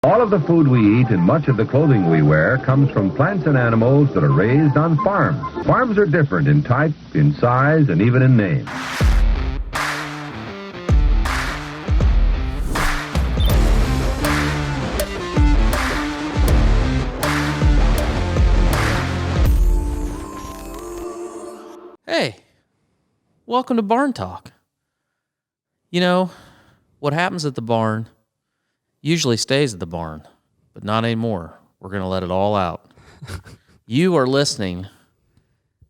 All of the food we eat and much of the clothing we wear comes from plants and animals that are raised on farms. Farms are different in type, in size, and even in name. Hey, welcome to Barn Talk. You know, what happens at the barn usually stays at the barn, but not anymore. We're going to let it all out. You are listening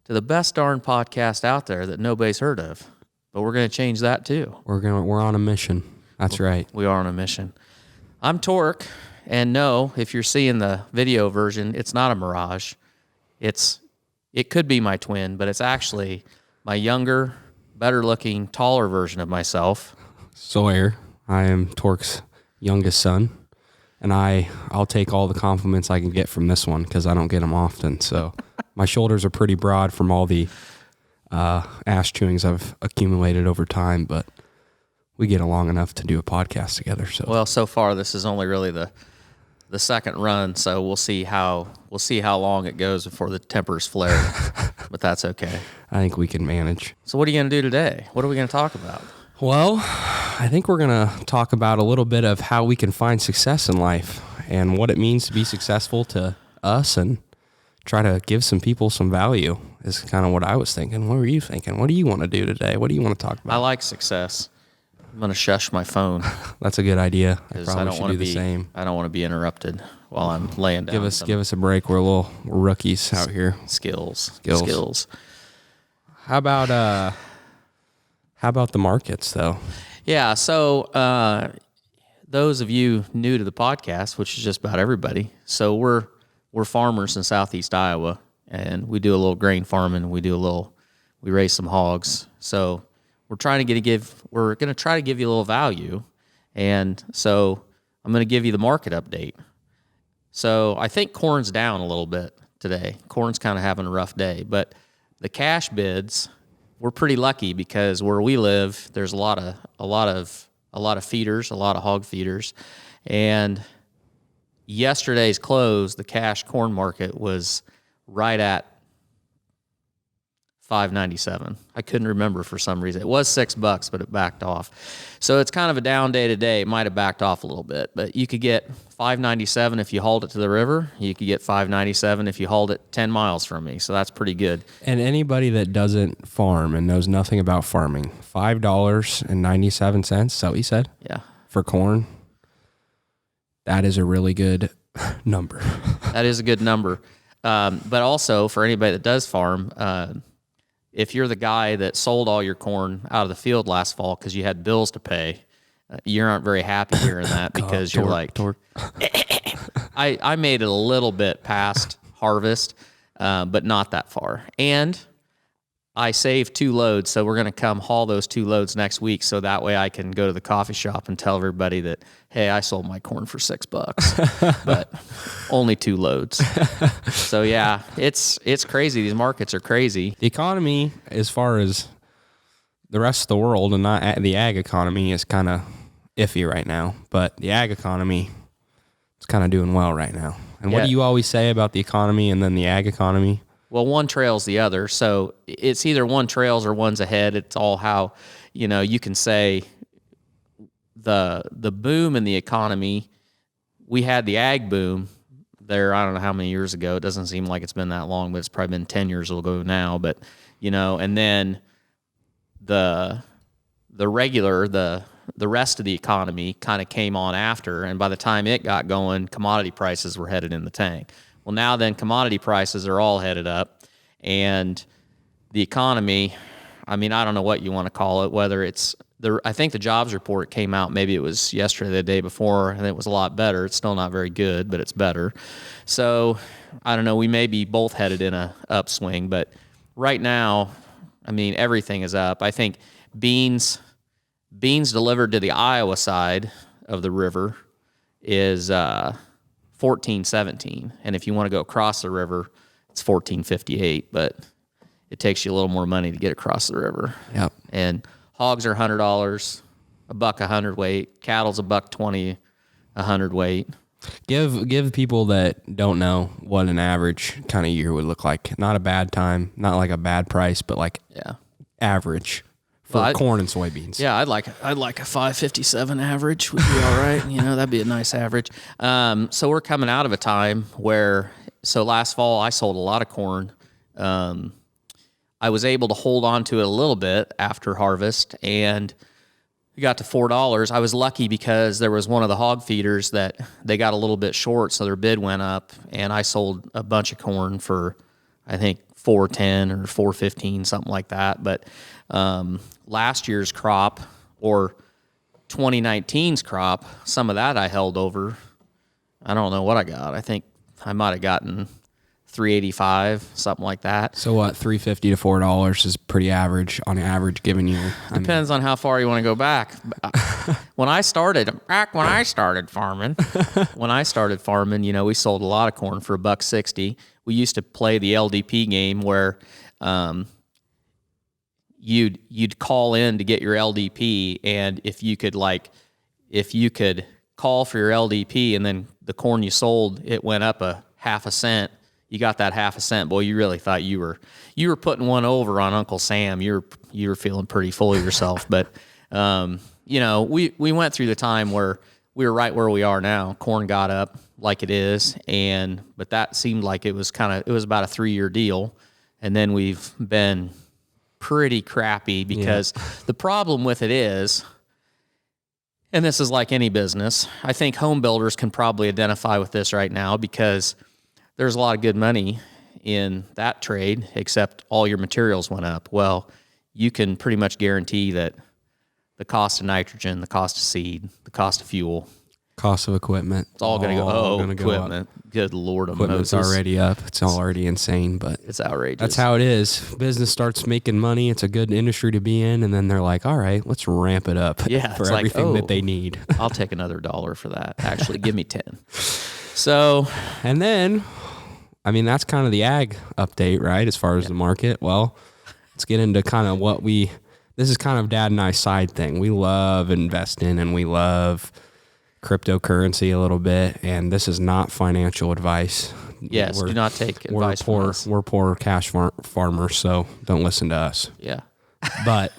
to the best darn podcast out there that nobody's heard of, but we're going to change that too. We're on a mission. That's right. We are on a mission. I'm Tork, and no, if you're seeing the video version, it's not a mirage. It could be my twin, but it's actually my younger, better-looking, taller version of myself. Sawyer. I am Tork's youngest son, and I'll take all the compliments I can get from this one because I don't get them often. So my shoulders are pretty broad from all the ass chewings I've accumulated over time, but we get along enough to do a podcast together. So well, so far this is only really the second run, so we'll see how long it goes before the tempers flare. But that's okay. I think we can manage. So what are you going to do today? What are we going to talk about? Well, I think we're going to talk about a little bit of how we can find success in life and what it means to be successful to us, and try to give some people some value is kind of what I was thinking. What were you thinking? What do you want to do today? What do you want to talk about? I like success. I'm going to shush my phone. That's a good idea. I I probably don't should want do to the same. I don't want to be interrupted while I'm laying down. Give us a break. We're rookies out here. Skills. How about the markets though? Yeah. So those of you new to the podcast, which is just about everybody, so we're farmers in Southeast Iowa, and we do a little grain farming. We raise some hogs. So we're going to try to give you a little value, and so I'm going to give you the market update. So I think corn's down a little bit today. Corn's kind of having a rough day, but the cash bids, we're pretty lucky because where we live, there's a lot of feeders, a lot of hog feeders, and yesterday's close, the cash corn market was right at $5.97. I couldn't remember for some reason. It was $6, but it backed off. So it's kind of a down day today. It might have backed off a little bit, but you could get $5.97 if you hauled it to the river. You could get $5.97 if you hauled it 10 miles from me. So that's pretty good. And anybody that doesn't farm and knows nothing about farming, $5.97, is that what you said? Yeah. For corn, that is a really good number. That is a good number. But also for anybody that does farm, if you're the guy that sold all your corn out of the field last fall because you had bills to pay, you aren't very happy hearing that because you're like, I made it a little bit past harvest, but not that far. And I saved 2 loads, so we're going to come haul those 2 loads next week, so that way I can go to the coffee shop and tell everybody that, hey, I sold my corn for $6, but only 2 loads. So yeah, it's crazy. These markets are crazy. The economy, as far as the rest of the world, and not the ag economy, is kind of iffy right now, but the ag economy is kind of doing well right now. And what do you always say about the economy and then the ag economy? Well, one trails the other, so it's either one trails or one's ahead. It's all how, you can say the boom in the economy. We had the ag boom there, I don't know how many years ago. It doesn't seem like it's been that long, but it's probably been 10 years ago now. But, and then the rest of the economy kind of came on after, and by the time it got going, commodity prices were headed in the tank. Well, now then commodity prices are all headed up, and the economy, I don't know what you want to call it, whether it's I think the jobs report came out, maybe it was yesterday, the day before, and it was a lot better. It's still not very good, but it's better. So, I don't know, we may be both headed in a upswing, but right now, everything is up. I think beans delivered to the Iowa side of the river is $14.17, and if you want to go across the river, it's $14.58. But it takes you a little more money to get across the river. Yep. And hogs are $100, $100 a hundredweight. Cattle's $120 a hundredweight. Give people that don't know what an average kind of year would look like. Not a bad time, not like a bad price, but like average for corn and soybeans. Yeah, I'd like a 557 average would be all right. That'd be a nice average. So we're coming out of a time where, last fall I sold a lot of corn. I was able to hold on to it a little bit after harvest, and we got to $4. I was lucky because there was one of the hog feeders that they got a little bit short, so their bid went up, and I sold a bunch of corn for, I think, $4.10 or $4.15, something like that. But last year's crop, or 2019's crop, some of that I held over. I don't know what I got. I think I might have gotten $3.85, something like that. So what, $3.50 to $4 is pretty average on average given you. Depends on how far you want to go back. When I started farming, we sold a lot of corn for $1.60. We used to play the LDP game where you'd call in to get your LDP, and if you could call for your LDP and then the corn you sold, it went up a half a cent. You got that half a cent, boy. You really thought you were putting one over on Uncle Sam. You were feeling pretty full of yourself. But we went through the time where we were right where we are now. Corn got up like it is, but that seemed like it was about a 3-year deal, and then we've been pretty crappy because the problem with it is, and this is like any business, I think home builders can probably identify with this right now because there's a lot of good money in that trade, except all your materials went up. Well, you can pretty much guarantee that the cost of nitrogen, the cost of seed, the cost of fuel, cost of equipment, it's all going to go. Equipment. Good Lord of Equipment's Moses. already up. It's already insane, but it's outrageous. That's how it is. Business starts making money. It's a good industry to be in, and then they're like, all right, let's ramp it up for everything that they need. I'll take another $1 for that. Actually, give me 10. So, and then, that's kind of the ag update, right? As far as the market. Well, let's get into kind of this is kind of Dad and I's side thing. We love investing and we love cryptocurrency a little bit, and this is not financial advice. Yes, do not take advice from us. We're poor cash farmers, so don't listen to us. Yeah. But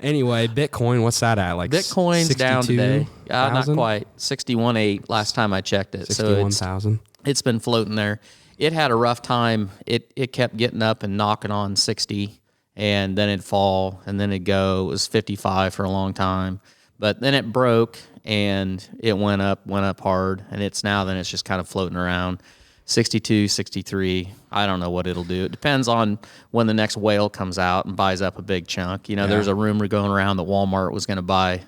anyway, Bitcoin, what's that at? Like Bitcoin's down today. Not quite. 61.8 last time I checked it. 61,000. So it's been floating there. It had a rough time. It kept getting up and knocking on 60, and then it'd fall, and then it'd go. It was 55 for a long time. But then it broke, and it went up hard, and it's just kind of floating around 62, 63. I don't know what it'll do. It depends on when the next whale comes out and buys up a big chunk. There's a rumor going around that Walmart was going to buy,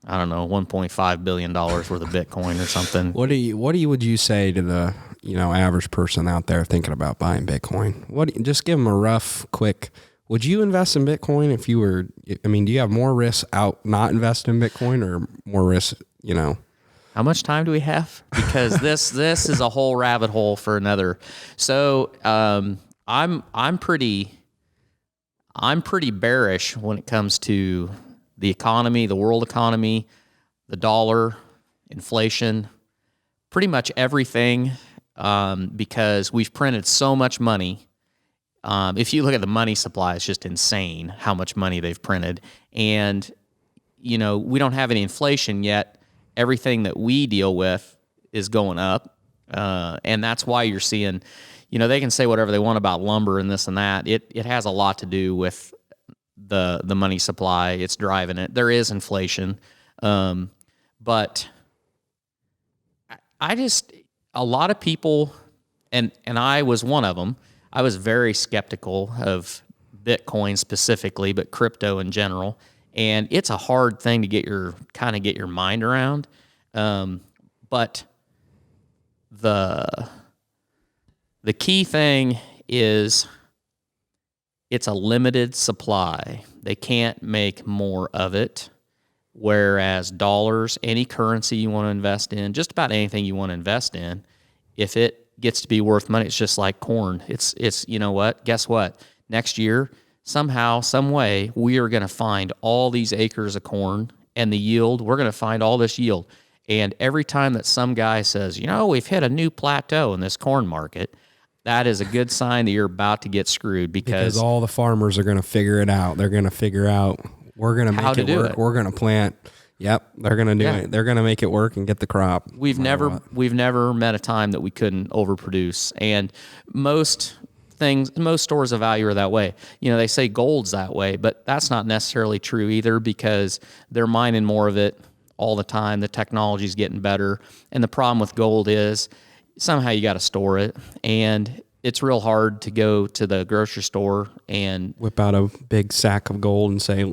I don't know, $1.5 billion worth of Bitcoin or something. What would you say to the average person out there thinking about buying Bitcoin? Just give them a rough, quick. Would you invest in Bitcoin if you were? Do you have more risk out not investing in Bitcoin, or more risk? How much time do we have? Because this is a whole rabbit hole for another. So I'm pretty bearish when it comes to the economy, the world economy, the dollar, inflation, pretty much everything, because we've printed so much money. If you look at the money supply, it's just insane how much money they've printed. And, we don't have any inflation yet. Everything that we deal with is going up. And that's why you're seeing, they can say whatever they want about lumber and this and that. It has a lot to do with the money supply. It's driving it. There is inflation. But a lot of people, and I was one of them, I was very skeptical of Bitcoin specifically, but crypto in general. And it's a hard thing to get your mind around. But the key thing is it's a limited supply. They can't make more of it. Whereas dollars, any currency you want to invest in, just about anything you want to invest in, if it gets to be worth money, it's just like corn. It's you know what? Guess what? Next year, somehow, some way, we are going to find all these acres of corn and the yield. We're going to find all this yield. And every time that some guy says, we've hit a new plateau in this corn market, that is a good sign that you're about to get screwed because all the farmers are going to figure it out. They're going to figure out, we're going to make it work. We're going to plant. Yep. They're going to do it. They're going to make it work and get the crop. We've never met a time that we couldn't overproduce. And most stores of value are that way. They say gold's that way, but that's not necessarily true either because they're mining more of it all the time. The technology's getting better. And the problem with gold is somehow you got to store it. And it's real hard to go to the grocery store and whip out a big sack of gold and say,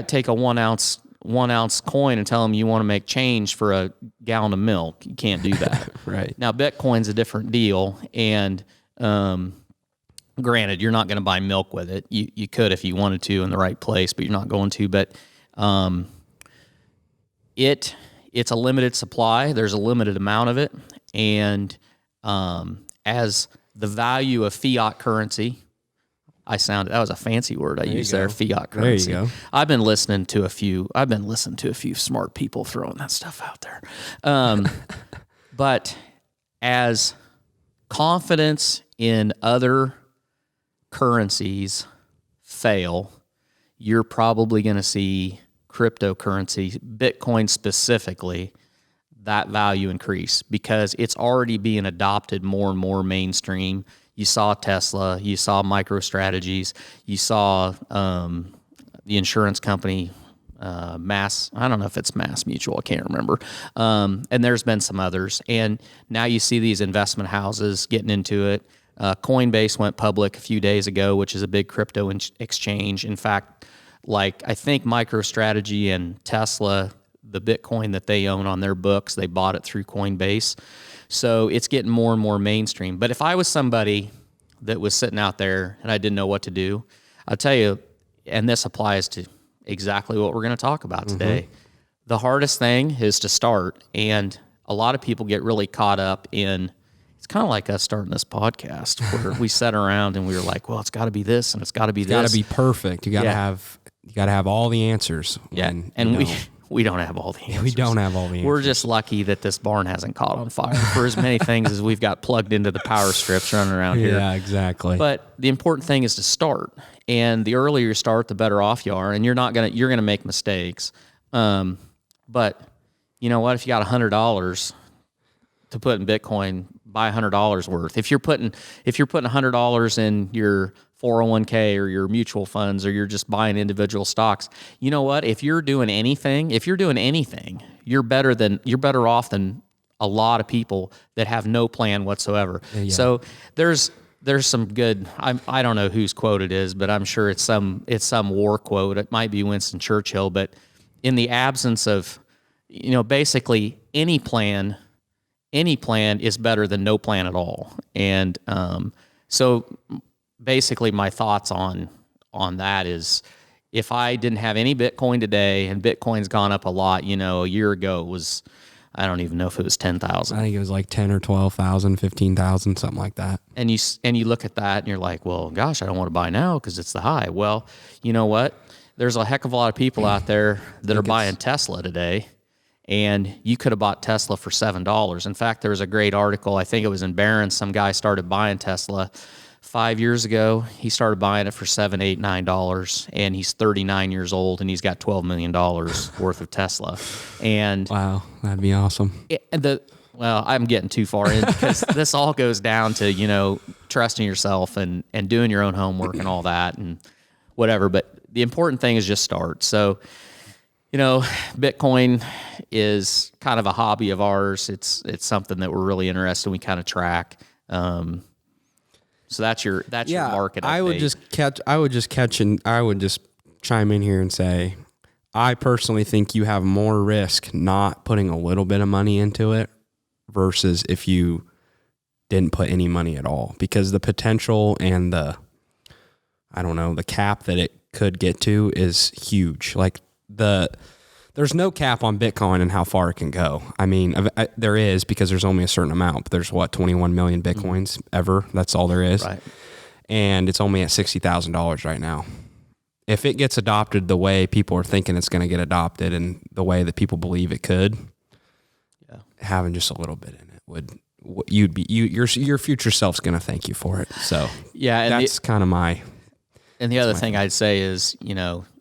take a 1 ounce coin and tell them you want to make change for a gallon of milk. You can't do that. Right. Now, Bitcoin's a different deal. And, granted, you're not going to buy milk with it. You could if you wanted to in the right place, but you're not going to. But it's a limited supply. There's a limited amount of it, and as the value of fiat currency, that was a fancy word I used there. Fiat currency. There you go. I've been listening to a few smart people throwing that stuff out there. But as confidence in other currencies fail, you're probably going to see cryptocurrency, Bitcoin specifically, that value increase because it's already being adopted more and more mainstream. You saw Tesla, you saw MicroStrategies, you saw the insurance company, I don't know if it's Mass Mutual, I can't remember. And there's been some others. And now you see these investment houses getting into it. Coinbase went public a few days ago, which is a big crypto exchange. In fact, I think MicroStrategy and Tesla, the Bitcoin that they own on their books, they bought it through Coinbase. So it's getting more and more mainstream. But if I was somebody that was sitting out there and I didn't know what to do, I'll tell you, and this applies to exactly what we're going to talk about today, the hardest thing is to start. And a lot of people get really caught up in, it's kind of like us starting this podcast where we sat around and we were like, well, it's got to be this and it's got to be this. It's got to be perfect. You got to have all the answers. We don't have all the answers. We don't have all the answers. We're just lucky that this barn hasn't caught on fire for as many things as we've got plugged into the power strips running around here. Yeah, exactly. But the important thing is to start. And the earlier you start, the better off you are. And you're going to make mistakes. But you know what? If you got $100 to put in Bitcoin, buy $100 worth. If you're putting $100 in your 401k or your mutual funds, or you're just buying individual stocks, you know what? If you're doing anything, you're better off than a lot of people that have no plan whatsoever. Yeah. So there's some good, I don't know whose quote it is, but I'm sure it's some war quote. It might be Winston Churchill, but in the absence of, basically any plan is better than no plan at all. And so basically my thoughts on that is, if I didn't have any Bitcoin today, and Bitcoin's gone up a lot, a year ago it was, I don't even know if it was 10,000. I think it was like 10 or 12,000, 15,000, something like that. And you look at that and you're like, well, gosh, I don't want to buy now because it's the high. Well, you know what? There's a heck of a lot of people out there that are buying Tesla today, and you could have bought Tesla for $7. In fact, there was a great article, I think it was in Barron's, some guy started buying Tesla 5 years ago. He started buying it for $7, $8, $9, and he's 39 years old, and he's got $12 million worth of Tesla. And wow, that'd be awesome. I'm getting too far in because this all goes down to, trusting yourself and doing your own homework and all that and whatever. But the important thing is just start. So, Bitcoin is kind of a hobby of ours. It's something that we're really interested in. We kind of track. So that's your market update. I would just chime in here and say, I personally think you have more risk not putting a little bit of money into it versus if you didn't put any money at all, because the potential and the cap that it could get to is huge. Like there's no cap on Bitcoin and how far it can go. I mean, there is, because there's only a certain amount, but there's 21 million Bitcoins ever. That's all there is. Right. And it's only at $60,000 right now. If it gets adopted the way people are thinking it's going to get adopted and the way that people believe it could, having just a little bit in it would, your future self's going to thank you for it. So yeah, and that's kind of my. And the other thing I'd say is,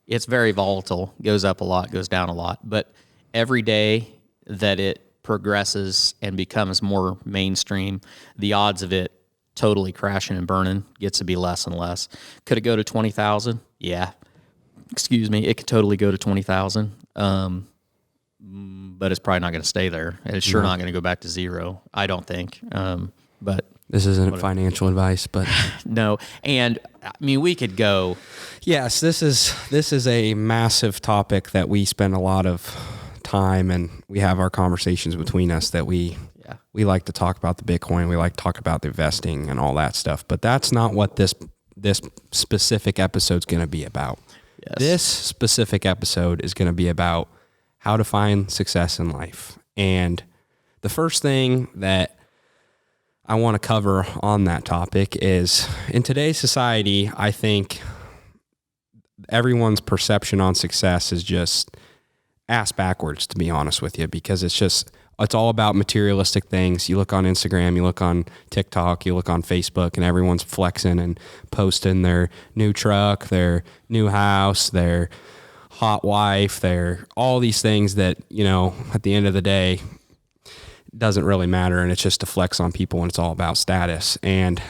it's very volatile, goes up a lot, goes down a lot, but every day that it progresses and becomes more mainstream, the odds of it totally crashing and burning gets to be less and less. Could it go to 20,000? Yeah. Excuse me. It could totally go to 20,000. But it's probably not going to stay there. And it's sure not going to go back to zero, I don't think. But this isn't financial advice, but no. And I mean, we could go. Yes, this is a massive topic that we spend a lot of time, and we have our conversations between us that we like to talk about the Bitcoin. We like to talk about the investing and all that stuff, but that's not what this specific episode's going to be about. Yes. This specific episode is going to be about how to find success in life. And the first thing that I want to cover on that topic is, in today's society, I think everyone's perception on success is just ass backwards, to be honest with you, because it's all about materialistic things. You look on Instagram, you look on TikTok, you look on Facebook, and everyone's flexing and posting their new truck, their new house, their hot wife, their all these things that, at the end of the day, doesn't really matter, and it's just to flex on people, and it's all about status. And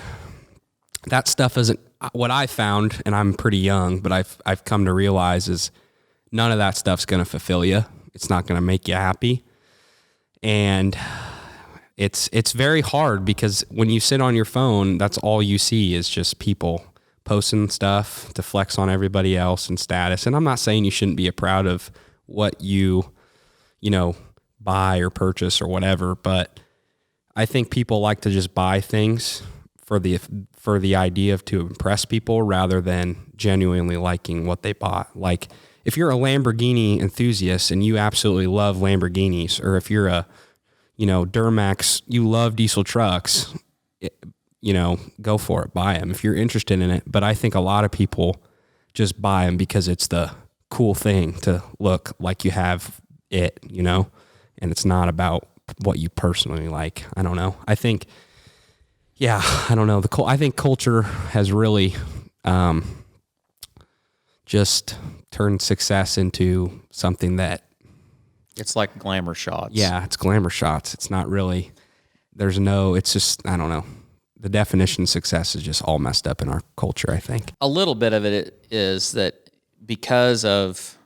that stuff isn't what I found, and I'm pretty young, but I've come to realize is none of that stuff's going to fulfill you. It's not going to make you happy. And it's very hard, because when you sit on your phone, that's all you see is just people posting stuff to flex on everybody else and status. And I'm not saying you shouldn't be proud of what you buy or purchase or whatever, but I think people like to just buy things for the idea of to impress people rather than genuinely liking what they bought. Like, if you're a Lamborghini enthusiast and you absolutely love Lamborghinis, or if you're a, Duramax, you love diesel trucks, go for it, buy them if you're interested in it. But I think a lot of people just buy them because it's the cool thing to look like you have it, and it's not about what you personally like. I don't know. I think, I don't know. I think culture has really just turned success into something that It's like glamour shots. Yeah, it's glamour shots. It's not really, it's just, I don't know. The definition of success is just all messed up in our culture, I think. A little bit of it is that because of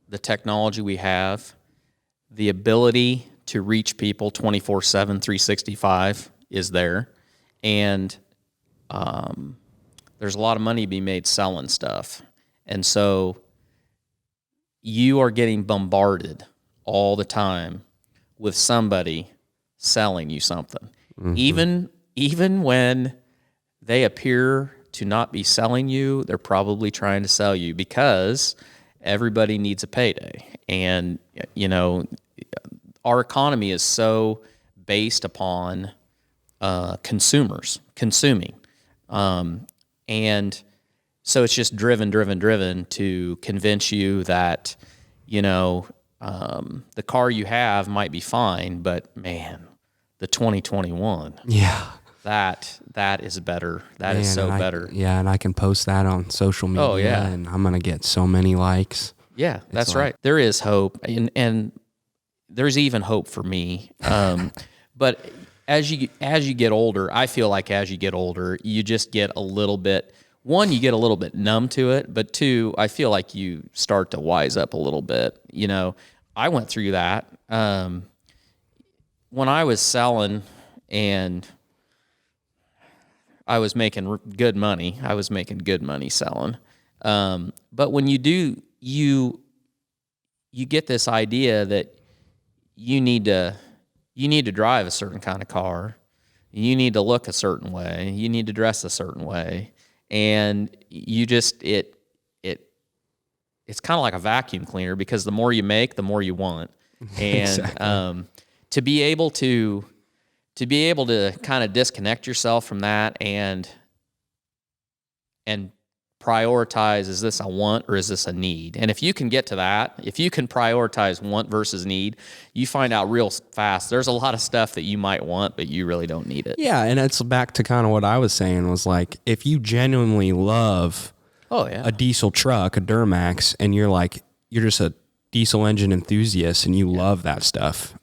the technology we have, the ability to reach people 24/7, 365 is there. And there's a lot of money to be made selling stuff. And so you are getting bombarded all the time with somebody selling you something. Mm-hmm. Even when they appear to not be selling you, they're probably trying to sell you, because everybody needs a payday. And, our economy is so based upon consumers consuming. And so it's just driven to convince you that, the car you have might be fine, but man, the 2021. Yeah. That is better. That is so better. Yeah, and I can post that on social media. Oh, yeah. And I'm going to get so many likes. Yeah, that's right. There is hope, and there's even hope for me. But as you get older, I feel like as you get older, you just get a little bit, one, you get a little bit numb to it, but two, I feel like you start to wise up a little bit. I went through that. When I was selling and I was making good money, selling. But when you do, you get this idea that you need to drive a certain kind of car. You need to look a certain way. You need to dress a certain way. And you just, it's kind of like a vacuum cleaner, because the more you make, the more you want. And exactly. To be able to kind of disconnect yourself from that and prioritize, is this a want or is this a need? And if you can get to that, if you can prioritize want versus need, you find out real fast there's a lot of stuff that you might want, but you really don't need it. Yeah, and it's back to kind of what I was saying was like, if you genuinely love a diesel truck, a Duramax, and you're just a diesel engine enthusiast and you love that stuff,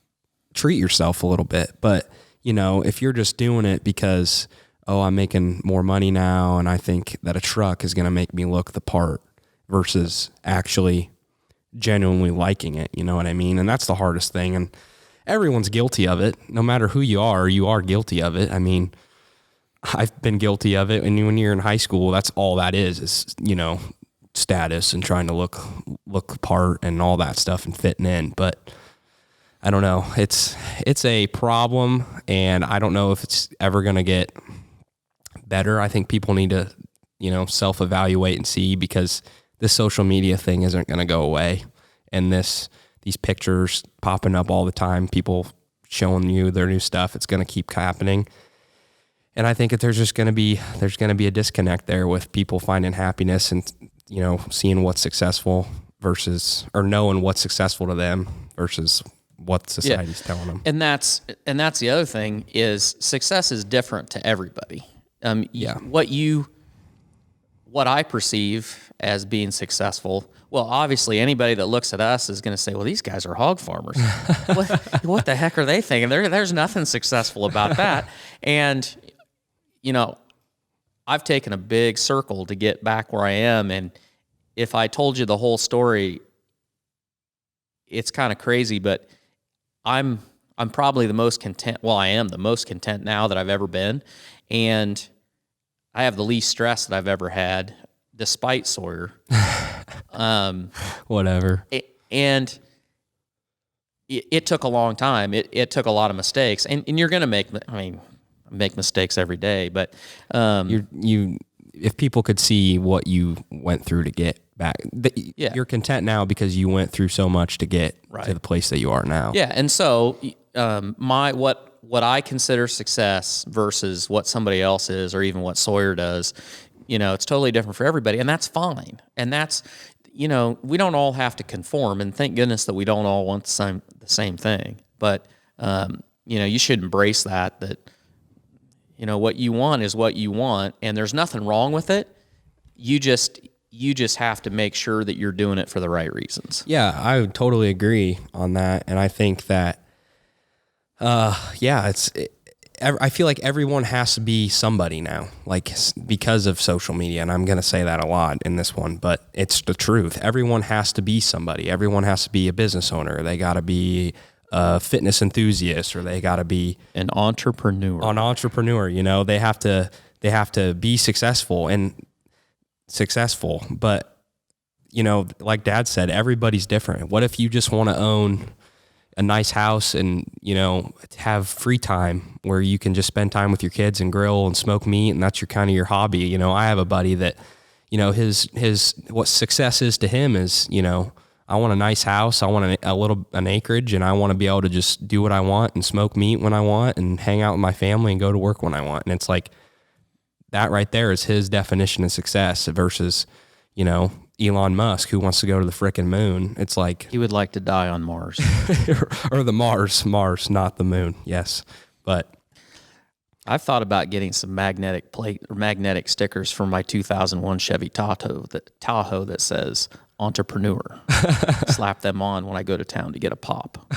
treat yourself a little bit. But, if you're just doing it because, I'm making more money now and I think that a truck is going to make me look the part versus actually genuinely liking it, you know what I mean? And that's the hardest thing. And everyone's guilty of it. No matter who you are guilty of it. I mean, I've been guilty of it. And when you're in high school, that's all that is, status and trying to look the part and all that stuff and fitting in. But I don't know. It's a problem, and I don't know if it's ever going to get better. I think people need to, self-evaluate and see, because this social media thing isn't going to go away. And these pictures popping up all the time, people showing you their new stuff, it's going to keep happening. And I think that there's going to be a disconnect there with people finding happiness and, seeing what's successful or knowing what's successful to them versus what society's telling them. And that's the other thing is success is different to everybody. What I perceive as being successful, well, obviously anybody that looks at us is going to say, well, these guys are hog farmers. What the heck are they thinking? There's nothing successful about that. And, I've taken a big circle to get back where I am. And if I told you the whole story, it's kind of crazy, but I'm probably the most content. Well, I am the most content now that I've ever been. And I have the least stress that I've ever had, despite Sawyer. Whatever. And it took a long time. It took a lot of mistakes. And you're going to make mistakes every day, but if people could see what you went through to get back, you're content now because you went through so much to get to the place that you are now. Yeah, and so what I consider success versus what somebody else is, or even what Sawyer does, it's totally different for everybody, and that's fine. And that's we don't all have to conform, and thank goodness that we don't all want the same thing. But you should embrace that. What you want is what you want, and there's nothing wrong with it. You just have to make sure that you're doing it for the right reasons. Yeah, I would totally agree on that. And I think that, I feel like everyone has to be somebody now, because of social media. And I'm going to say that a lot in this one, but it's the truth. Everyone has to be somebody. Everyone has to be a business owner. They got to be a fitness enthusiast, or they got to be an entrepreneur. They have to be successful, but like Dad said, everybody's different. What if you just want to own a nice house and have free time where you can just spend time with your kids and grill and smoke meat, and that's your hobby? I have a buddy that his what success is to him is I want a nice house, I want an acreage, and I want to be able to just do what I want and smoke meat when I want and hang out with my family and go to work when I want. And it's like, that right there is his definition of success versus, Elon Musk, who wants to go to the frickin' moon. It's like, he would like to die on Mars. or the Mars, not the moon. Yes. But I've thought about getting some magnetic stickers for my 2001 Chevy Tahoe that says Entrepreneur. Slap them on when I go to town to get a pop.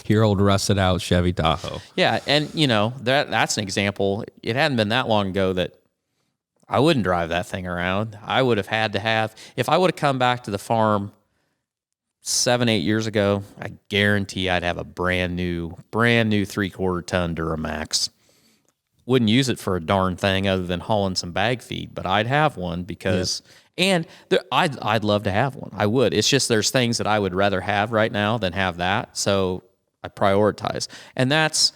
Your old rusted out Chevy Tahoe. Yeah, and that's an example. It hadn't been that long ago that I wouldn't drive that thing around. I would have had to have, if I would have come back to the farm 7-8 years ago, I guarantee I'd have a brand new 3/4 ton Duramax. Wouldn't use it for a darn thing other than hauling some bag feed, but I'd have one because, I'd love to have one. I would. It's just there's things that I would rather have right now than have that. So I prioritize. And that's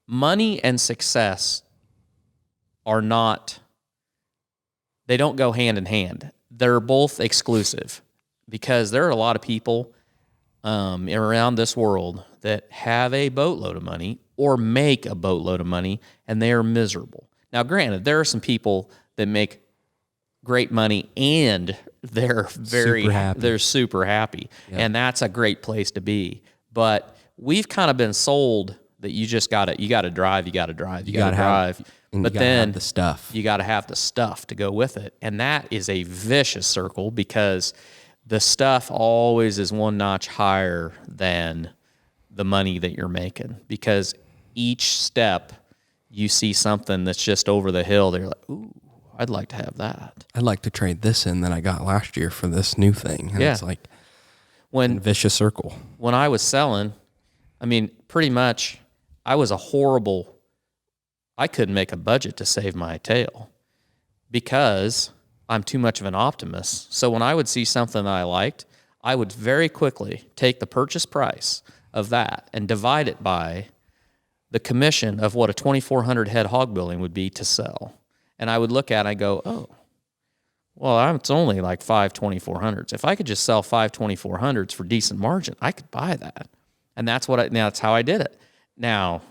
money and success they don't go hand in hand. They're both exclusive because there are a lot of people around this world that have a boatload of money or make a boatload of money and they are miserable. Now, granted, there are some people that make great money and they're they're super happy. Yeah. And that's a great place to be. But we've kind of been sold that you got to drive. But then have the stuff. You got to have the stuff to go with it. And that is a vicious circle because the stuff always is one notch higher than the money that you're making, because each step you see something that's just over the hill. They're like, ooh, I'd like to have that. I'd like to trade this in that I got last year for this new thing. And it's like a vicious circle. When I was selling, I mean, pretty much I couldn't make a budget to save my tail because I'm too much of an optimist. So when I would see something that I liked, I would very quickly take the purchase price of that and divide it by the commission of what a 2,400 head hog building would be to sell. And I would look at it and I go, oh, well, it's only like 5 2,400s. If I could just sell 5 2,400s for decent margin, I could buy that. And that's how I did it. Now,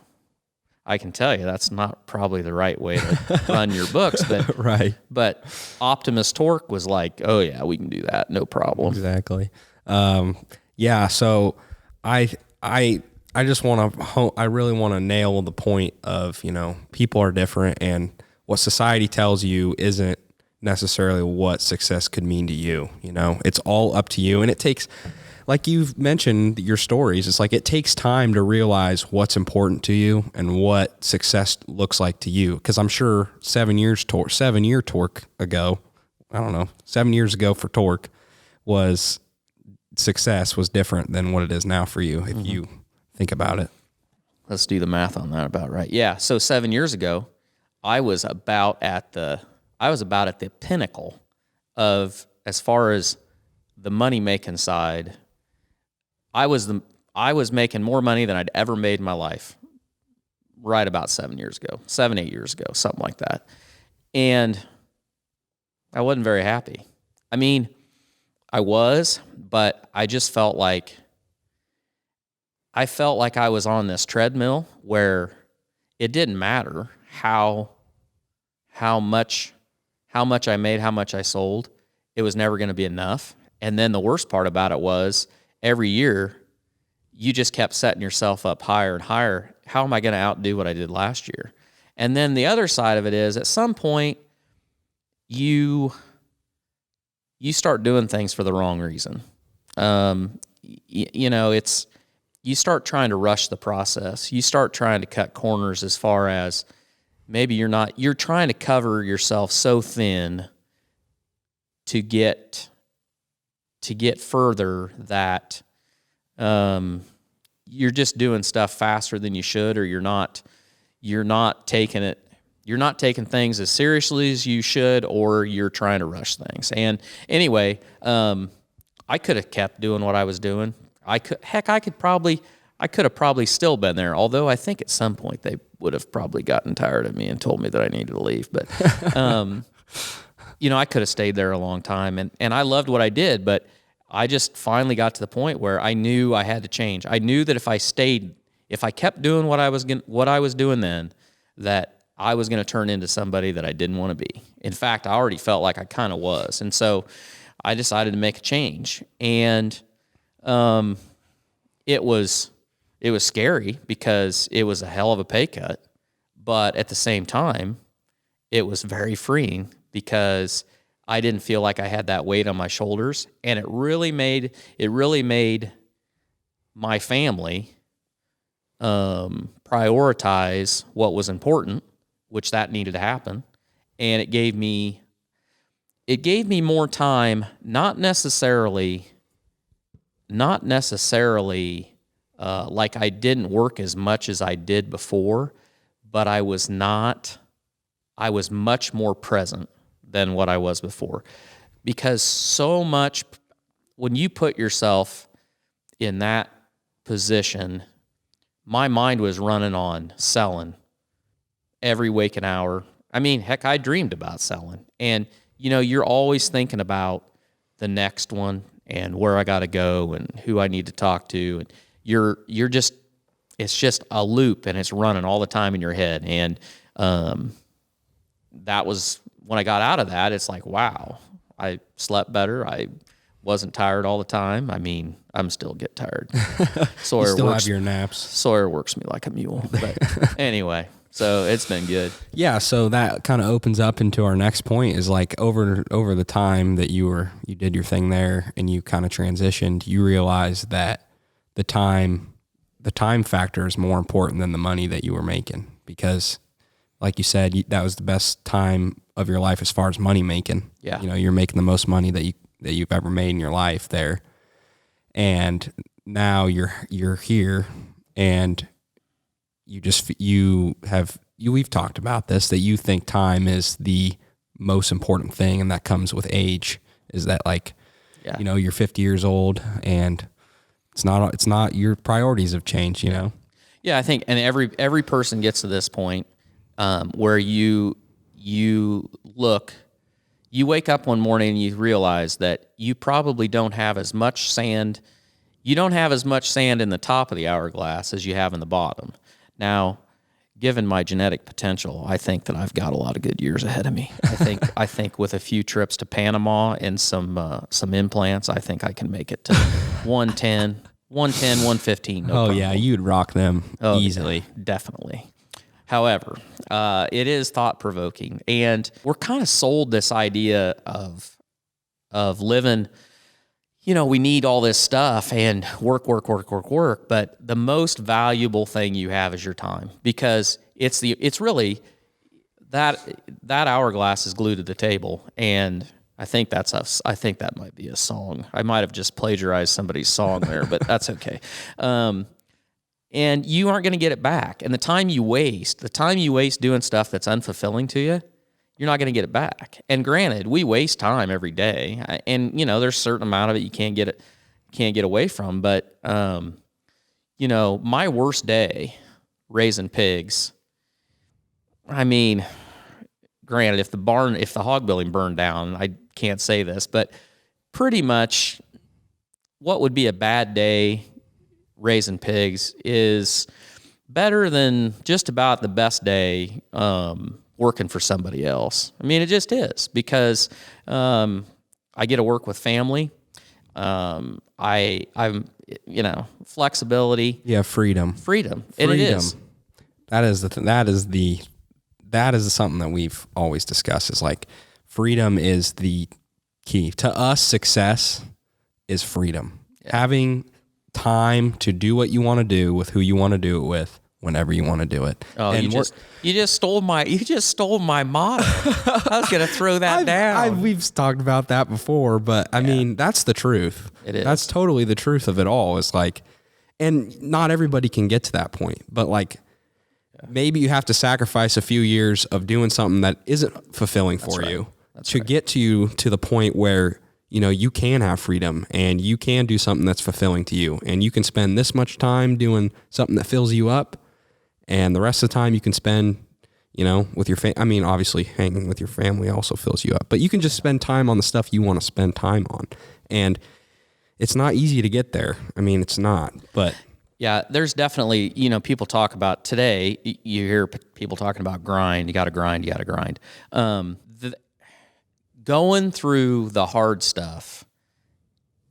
I can tell you that's not probably the right way to run your books, but right. But Optimus Tork was like, oh yeah, we can do that, no problem. Exactly. Yeah. So I just want to, I really want to nail the point of, people are different, and what society tells you isn't necessarily what success could mean to you. It's all up to you. And it takes, like you've mentioned your stories, it's like it takes time to realize what's important to you and what success looks like to you. Because I'm sure 7 years ago for Tork was success was different than what it is now for you, if you think about it. Let's do the math on that about right. Yeah. So 7 years ago, I was about at the pinnacle of, as far as the money making side, I was making more money than I'd ever made in my life right about 7 years ago, 8 years ago, something like that. And I wasn't very happy. I mean, I was, but I just felt like I was on this treadmill where it didn't matter how much I made, how much I sold. It was never going to be enough. And then the worst part about it was every year you just kept setting yourself up higher and higher. How am I going to outdo what I did last year? And then the other side of it is, at some point you start doing things for the wrong reason. You start trying to rush the process. You start trying to cut corners, as far as maybe you're trying to cover yourself so thin to get further that you're just doing stuff faster than you should, or you're not taking things as seriously as you should, or you're trying to rush things. And anyway, I could have kept doing what I was doing. I could have probably still been there, although I think at some point they would have probably gotten tired of me and told me that I needed to leave. But, I could have stayed there a long time, and I loved what I did, but I just finally got to the point where I knew I had to change. I knew that if I kept doing what I was doing then, that I was going to turn into somebody that I didn't want to be. In fact, I already felt like I kind of was. And so I decided to make a change. And it was scary because it was a hell of a pay cut. But at the same time, it was very freeing because I didn't feel like I had that weight on my shoulders. And it really made my family prioritize what was important, which that needed to happen. And it gave me more time, not necessarily like I didn't work as much as I did before, but I was much more present than what I was before. Because so much, when you put yourself in that position, my mind was running on selling every waking hour. I mean, heck, I dreamed about selling. And, you're always thinking about the next one and where I got to go and who I need to talk to. And it's just a loop, and it's running all the time in your head. And that was when I got out of that, it's like, wow, I slept better. I wasn't tired all the time. I mean, I'm still get tired. Sawyer you still have your naps. Sawyer works me like a mule. But anyway, so it's been good. Yeah, so that kind of opens up into our next point is like over the time that you did your thing there and you kind of transitioned, you realized that the time factor is more important than the money that you were making, because like you said, that was the best time of your life as far as money making. Yeah. You know, you're making the most money that you've ever made in your life there. And now you're here and we've talked about this, that you think time is the most important thing. And that comes with age, is that like, you know, you're 50 years old and it's not your priorities have changed, you know? Yeah. I think, and every person gets to this point, where you wake up one morning and you realize that you probably don't have as much sand. You don't have as much sand in the top of the hourglass as you have in the bottom. Now, given my genetic potential, I think that I've got a lot of good years ahead of me. I think with a few trips to Panama and some implants, I think I can make it to 110, 115. No problem. Yeah, you'd rock them easily. Yeah, definitely. However, it is thought-provoking, and we're kind of sold this idea of living, you know, we need all this stuff and work, but the most valuable thing you have is your time, because it's really that hourglass is glued to the table, and I think that might be a song. I might have just plagiarized somebody's song there, but that's okay. And you aren't going to get it back. And the time you waste doing stuff that's unfulfilling to you, you're not going to get it back. And granted, we waste time every day, and you know there's a certain amount of it you can't get away from. But you know, my worst day raising pigs. I mean, granted, if the hog building burned down, I can't say this, but pretty much, what would be a bad day raising pigs is better than just about the best day working for somebody else. I mean, it just is, because I get to work with family. I'm you know, flexibility. Yeah, freedom. And it is. That is something that we've always discussed, is like freedom is the key. To us, success is freedom. Yeah. Having time to do what you want to do with who you want to do it with whenever you want to do it. Oh, and you just stole my motto. I was going to throw that down. We've talked about that before, but I mean, that's the truth. It is. That's totally the truth of it all. It's like, and not everybody can get to that point, but like maybe you have to sacrifice a few years of doing something that isn't fulfilling for you to get to the point where, you know, you can have freedom and you can do something that's fulfilling to you, and you can spend this much time doing something that fills you up, and the rest of the time you can spend, you know, with your I mean, obviously hanging with your family also fills you up, but you can just spend time on the stuff you want to spend time on. And it's not easy to get there. I mean, it's not, but yeah, there's definitely, you know, people talk about today, you hear people talking about grind, you got to grind. Going through the hard stuff,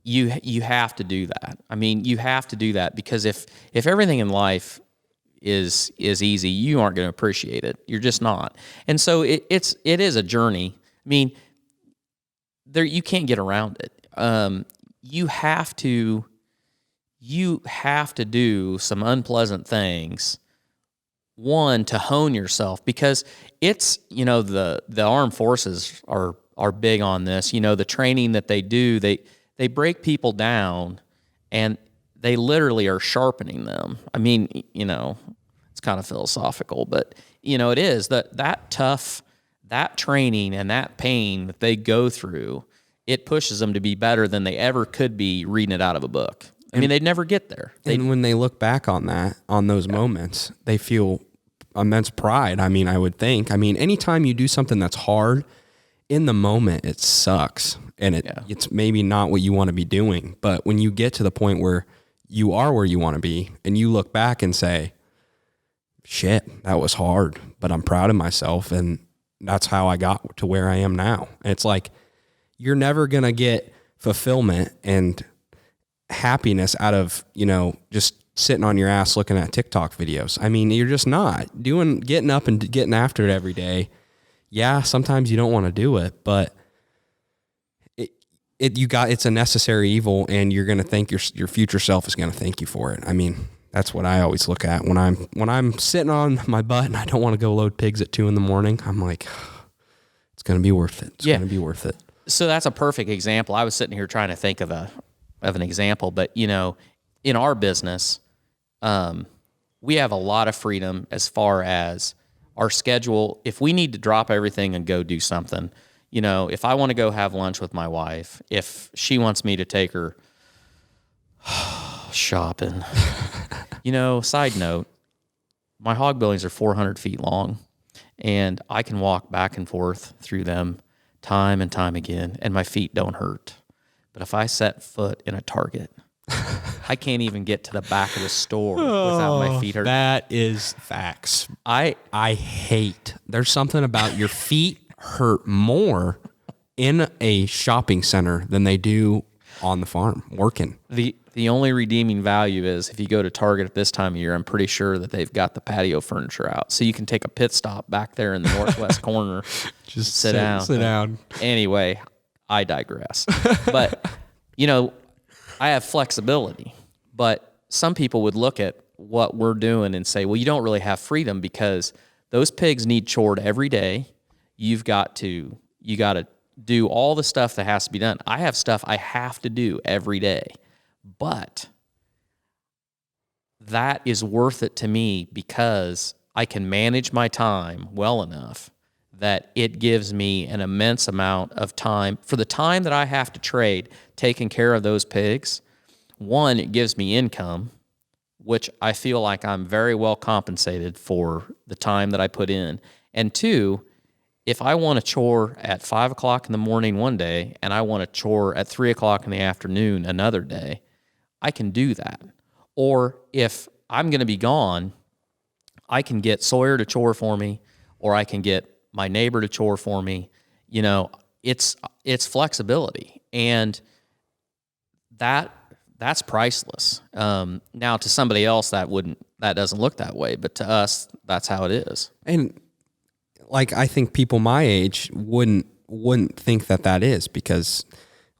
you have to do that. I mean, you have to do that, because if everything in life is easy, you aren't going to appreciate it. You're just not. And so it is a journey. I mean, you can't get around it. You have to do some unpleasant things, one, to hone yourself, because it's, you know, the armed forces are big on this. You know, the training that they do, they break people down and they literally are sharpening them. I mean, you know, it's kind of philosophical, but you know, it is that training and that pain that they go through, it pushes them to be better than they ever could be reading it out of a book. I mean, they'd never get there. And when they look back on those moments, they feel immense pride. I mean, I would think. I mean, anytime you do something that's hard, in the moment, it sucks. And it's maybe not what you want to be doing. But when you get to the point where you are where you want to be, and you look back and say, shit, that was hard, but I'm proud of myself. And that's how I got to where I am now. And it's like, you're never going to get fulfillment and happiness out of, just sitting on your ass looking at TikTok videos. I mean, you're just not getting up and getting after it every day. Yeah, sometimes you don't want to do it, but it's a necessary evil, and you're going to think your future self is going to thank you for it. I mean, that's what I always look at when I'm sitting on my butt and I don't want to go load pigs at 2 a.m. I'm like, it's going to be worth it. It's going to be worth it. So that's a perfect example. I was sitting here trying to think of an example, but in our business, we have a lot of freedom as far as our schedule. If we need to drop everything and go do something, if I want to go have lunch with my wife, if she wants me to take her shopping, side note, my hog buildings are 400 feet long, and I can walk back and forth through them time and time again, and my feet don't hurt. But if I set foot in a Target, I can't even get to the back of the store without my feet hurting. That is facts. I hate, there's something about your feet hurt more in a shopping center than they do on the farm working. The only redeeming value is if you go to Target at this time of year, I'm pretty sure that they've got the patio furniture out. So you can take a pit stop back there in the northwest corner. Just sit down. Anyway, I digress. But, I have flexibility. But some people would look at what we're doing and say, well, you don't really have freedom because those pigs need chored every day. You got to do all the stuff that has to be done. I have stuff I have to do every day. But that is worth it to me because I can manage my time well enough that it gives me an immense amount of time. For the time that I have to trade taking care of those pigs, one, it gives me income, which I feel like I'm very well compensated for the time that I put in. And two, if I want to chore at 5 o'clock in the morning one day and I want to chore at 3 o'clock in the afternoon another day, I can do that. Or if I'm going to be gone, I can get Sawyer to chore for me, or I can get my neighbor to chore for me. It's flexibility, and that's priceless. Now to somebody else that doesn't look that way, but to us, that's how it is. And like, I think people my age wouldn't think that is, because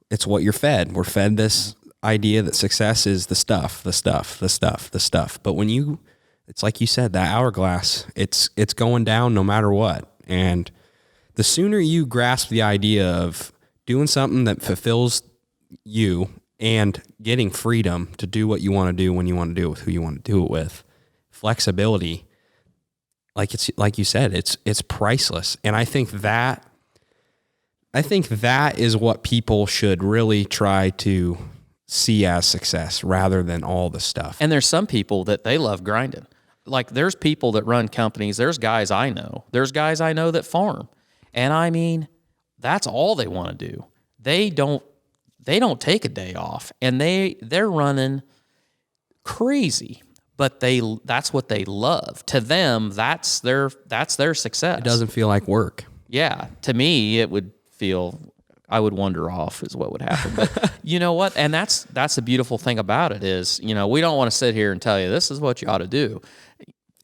it's what you're fed. We're fed this idea that success is the stuff. But when it's like you said, that hourglass, it's going down no matter what. And the sooner you grasp the idea of doing something that fulfills you and getting freedom to do what you want to do when you want to do it with who you want to do it with, flexibility, like you said, it's priceless. And I think that is what people should really try to see as success rather than all the stuff. And there's some people that they love grinding. Like, there's people that run companies. There's guys I know. There's guys I know that farm. And I mean, that's all they want to do. They don't take a day off, and they're running crazy. But that's what they love. To them, that's their success. It doesn't feel like work. Yeah. To me, it would feel, I would wander off is what would happen. But you know what? And that's the beautiful thing about it is, we don't want to sit here and tell you this is what you ought to do.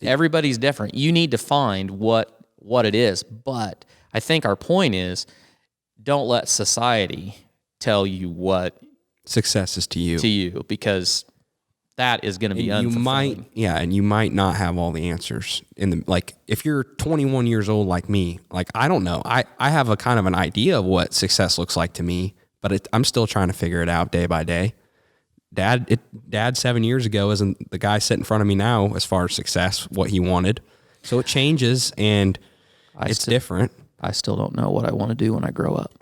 Everybody's different. You need to find what it is. But I think our point is, don't let society tell you what success is to you. Because that is going to be unfulfilling. And you might not have all the answers if you're 21 years old like me, I don't know. I have a kind of an idea of what success looks like to me, but I'm still trying to figure it out day by day. Dad 7 years ago isn't the guy sitting in front of me now as far as success, what he wanted. So it changes, and it's different. I still don't know what I want to do when I grow up,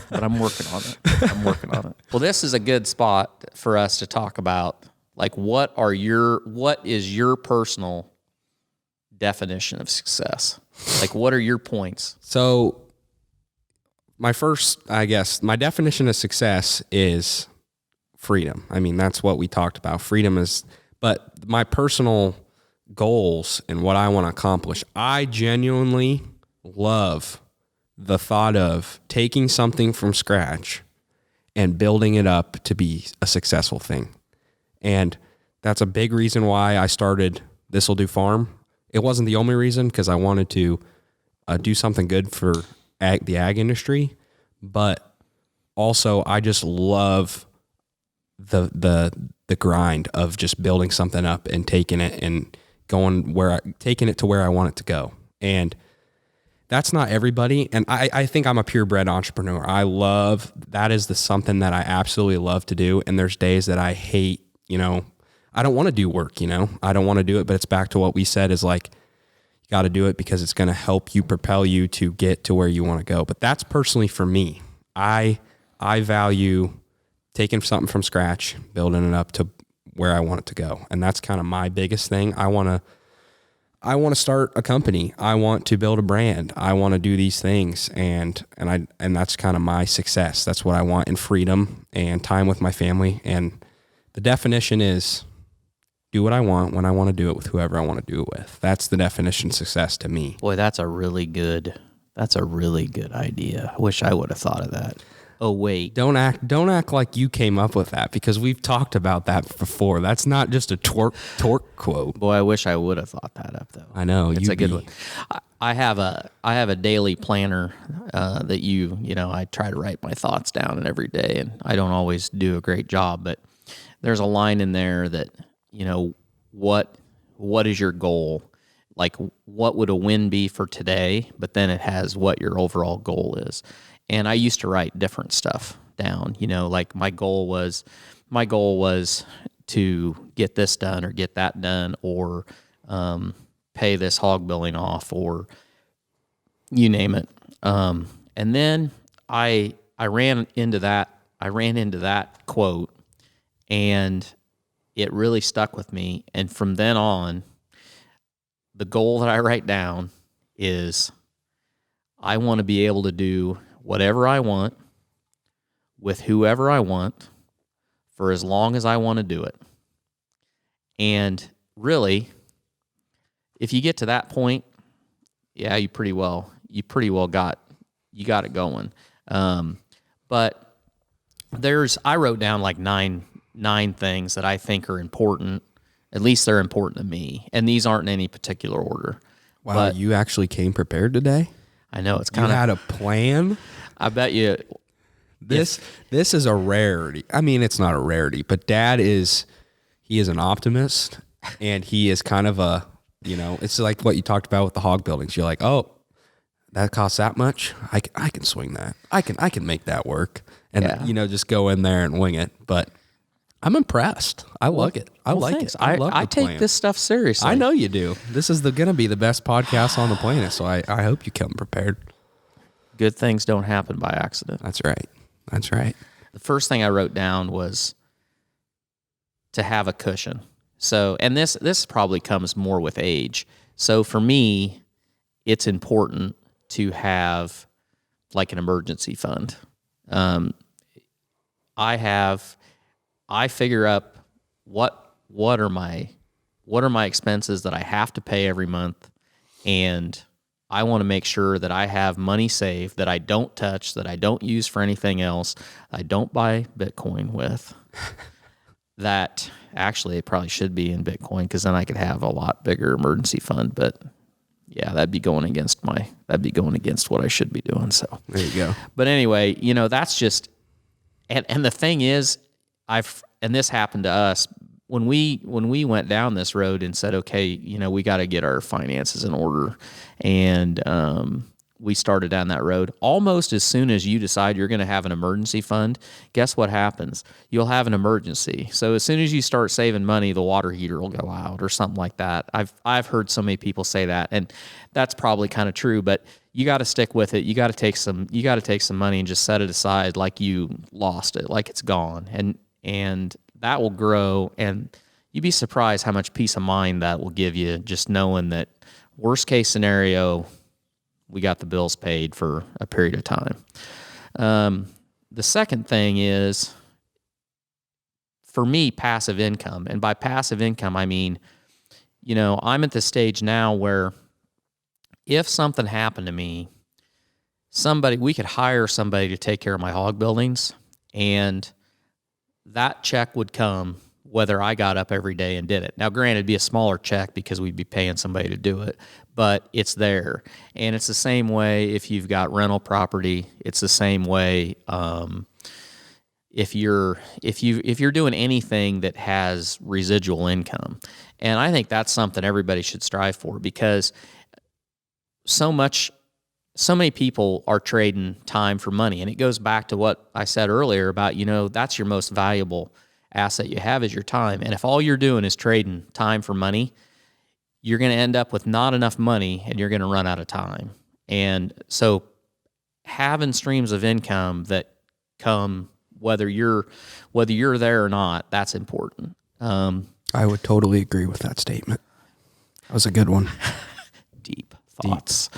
but I'm working on it. Well, this is a good spot for us to talk about, what is your personal definition of success? What are your points? So my definition of success is freedom. I mean, that's what we talked about. Freedom is, but my personal goals and what I want to accomplish, I genuinely love the thought of taking something from scratch and building it up to be a successful thing. And that's a big reason why I started This'll Do Farm. It wasn't the only reason, because I wanted to do something good for the ag industry, but also I just love the grind of just building something up and taking it and taking it to where I want it to go. And that's not everybody. And I think I'm a purebred entrepreneur. That is something that I absolutely love to do. And there's days that I hate, I don't want to do work, I don't want to do it, but it's back to what we said is like, you got to do it because it's going to help you propel you to get to where you want to go. But that's personally for me. I value taking something from scratch, building it up to where I want it to go. And that's kind of my biggest thing. I want to start a company. I want to build a brand. I want to do these things. And that's kind of my success. That's what I want, in freedom and time with my family. And the definition is do what I want when I want to do it with whoever I want to do it with. That's the definition of success to me. Boy, that's a really good idea. I wish I would have thought of that. Oh, wait. Don't act like you came up with that, because we've talked about that before. That's not just a Tork quote. Boy, I wish I would have thought that up, though. I know. It's a good one. I have a daily planner that I try to write my thoughts down in every day, and I don't always do a great job, but there's a line in there that, what is your goal? Like, what would a win be for today? But then it has what your overall goal is. And I used to write different stuff down, like my goal was to get this done or get that done, or pay this hog billing off, or you name it. And then I ran into that quote, and it really stuck with me. And from then on, the goal that I write down is I want to be able to do whatever I want with whoever I want for as long as I want to do it. And really, if you get to that point, yeah, you pretty well got it going. But I wrote down like nine things that I think are important. At least they're important to me. And these aren't in any particular order. Wow, but you actually came prepared today? I know, it's kind of... You had a plan? I bet you... This is a rarity. I mean, it's not a rarity, but Dad is an optimist, and he is kind of a, it's like what you talked about with the hog buildings. You're like, oh, that costs that much? I can swing that. I can make that work. And, just go in there and wing it. But I'm impressed. I like it. I like thanks. it. I take this stuff seriously. I know you do. This is going to be the best podcast on the planet, so I hope you come prepared. Good things don't happen by accident. That's right. The first thing I wrote down was to have a cushion. So, and this probably comes more with age. So for me, it's important to have like an emergency fund. I figure up what are my expenses that I have to pay every month, and I want to make sure that I have money saved that I don't touch, that I don't use for anything else, I don't buy Bitcoin with. That actually it probably should be in Bitcoin, because then I could have a lot bigger emergency fund. But yeah, that'd be going against what I should be doing. So there you go. But anyway, that's just, and the thing is, and this happened to us when we went down this road and said, okay, we got to get our finances in order, and we started down that road. Almost as soon as you decide you're going to have an emergency fund, guess what happens? You'll have an emergency. So as soon as you start saving money, the water heater will go out or something like that. I've heard so many people say that, and that's probably kind of true, but you got to stick with it. You got to take some money and just set it aside like you lost it, like it's gone. And that will grow, and you'd be surprised how much peace of mind that will give you, just knowing that worst case scenario, we got the bills paid for a period of time. The second thing is, for me, passive income. And by passive income, I mean, I'm at the stage now where if something happened to me, we could hire somebody to take care of my hog buildings, and that check would come whether I got up every day and did it. Now, granted, it'd be a smaller check because we'd be paying somebody to do it, but it's there. And it's the same way if you've got rental property. It's the same way if you're doing anything that has residual income. And I think that's something everybody should strive for, because so many people are trading time for money. And it goes back to what I said earlier about, that's your most valuable asset you have is your time. And if all you're doing is trading time for money, you're going to end up with not enough money and you're going to run out of time. And so having streams of income that come whether you're there or not, that's important. I would totally agree with that statement. That was a good one. Deep thoughts.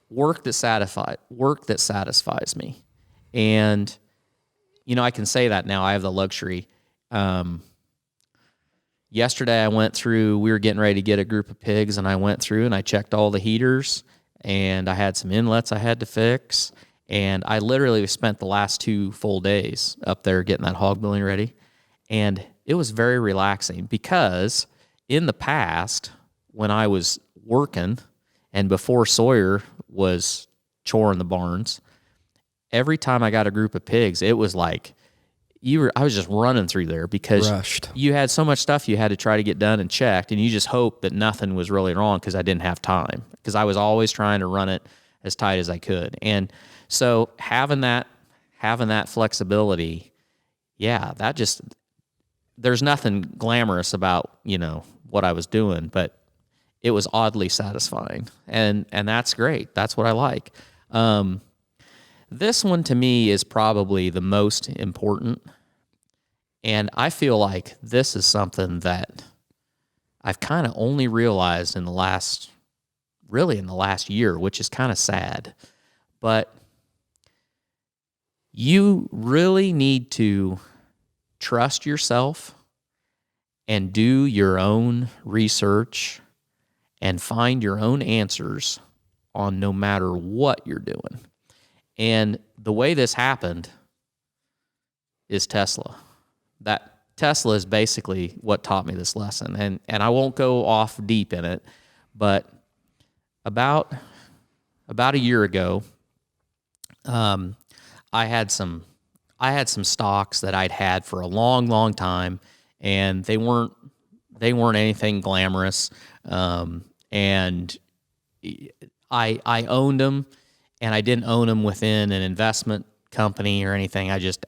Work that satisfies me. And I can say that now. I have the luxury. Yesterday we were getting ready to get a group of pigs, and I went through and I checked all the heaters, and I had some inlets I had to fix. And I literally spent the last 2 full days up there getting that hog building ready. And it was very relaxing, because in the past, when I was working and before Sawyer was choring the barns, every time I got a group of pigs, it was like I was just running through there, because rushed. You had so much stuff you had to try to get done and checked, and you just hoped that nothing was really wrong, because I didn't have time, because I was always trying to run it as tight as I could. And so having that flexibility, there's nothing glamorous about, what I was doing, but it was oddly satisfying. And that's great. That's what I like. This one to me is probably the most important. And I feel like this is something that I've kind of only realized in the last year, which is kind of sad. But you really need to trust yourself and do your own research and find your own answers on no matter what you're doing. And the way this happened is Tesla. That Tesla is basically what taught me this lesson. And I won't go off deep in it, but about a year ago, I had some stocks that I'd had for a long, long time, and they weren't anything glamorous. And I owned them, and I didn't own them within an investment company or anything. I just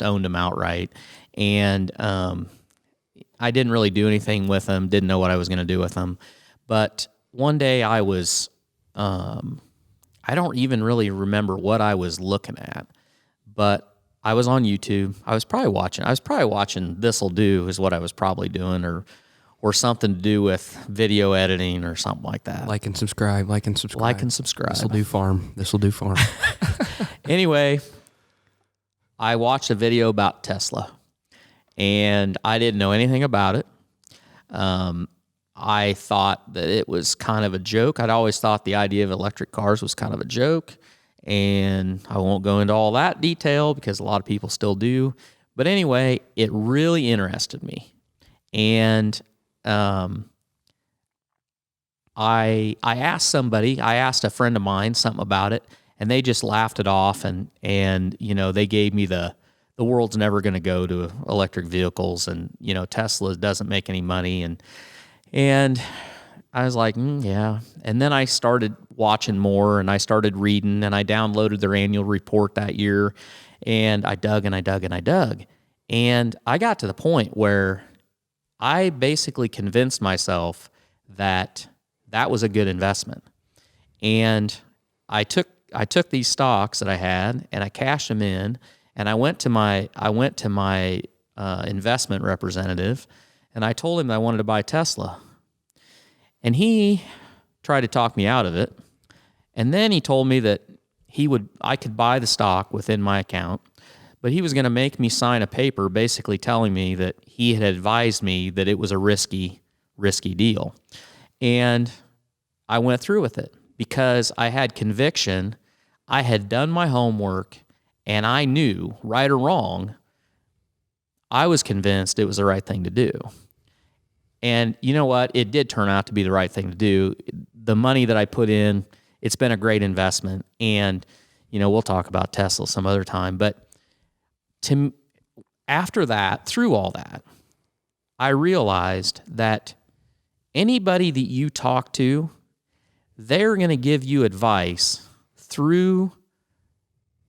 owned them outright, and I didn't really do anything with them. Didn't know what I was going to do with them. But one day I was, I don't even really remember what I was looking at, but I was on YouTube. I was probably watching This'll Do is what I was probably doing, or something to do with video editing or something like that. Like and subscribe. This'll do farm. Anyway, I watched a video about Tesla, and I didn't know anything about it. I thought that it was kind of a joke. I'd always thought the idea of electric cars was kind of a joke, and I won't go into all that detail because a lot of people still do. But anyway, it really interested me. And I asked a friend of mine something about it, and they just laughed it off, and they gave me the world's never going to go to electric vehicles, and Tesla doesn't make any money, and I was like, yeah. And then I started watching more, and I started reading, and I downloaded their annual report that year, and I dug and I dug and I dug, and I got to the point where I basically convinced myself that was a good investment. And I took these stocks that I had, and I cashed them in, and I went to my investment representative, and I told him I wanted to buy Tesla. And he tried to talk me out of it. And then he told me that I could buy the stock within my account, but he was going to make me sign a paper basically telling me that he had advised me that it was a risky deal. And I went through with it because I had conviction. I had done my homework, and I knew, right or wrong, I was convinced it was the right thing to do. And you know what? It did turn out to be the right thing to do. The money that I put in, it's been a great investment. And, we'll talk about Tesla some other time. But after that, through all that, I realized that anybody that you talk to, they're going to give you advice through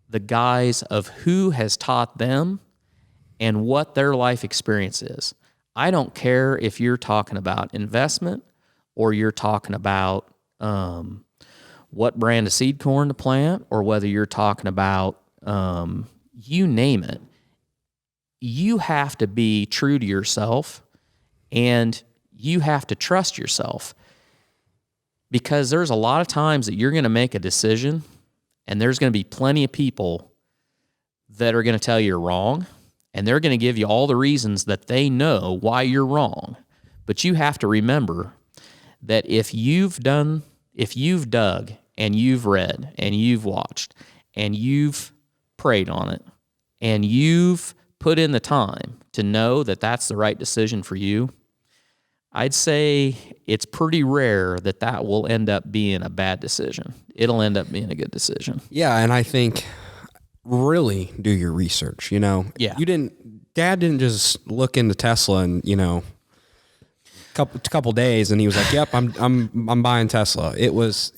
the guise of who has taught them and what their life experience is. I don't care if you're talking about investment or you're talking about what brand of seed corn to plant, or whether you're talking about you name it. You have to be true to yourself, and you have to trust yourself, because there's a lot of times that you're going to make a decision, and there's going to be plenty of people that are going to tell you you're wrong, and they're going to give you all the reasons that they know why you're wrong. But you have to remember that if you've dug and you've read and you've watched and you've prayed on it and you've put in the time to know that that's the right decision for you, I'd say it's pretty rare that will end up being a bad decision. It'll end up being a good decision. Yeah, and I think really do your research, Yeah. Dad didn't just look into Tesla and, couple days and he was like, "Yep, I'm buying Tesla."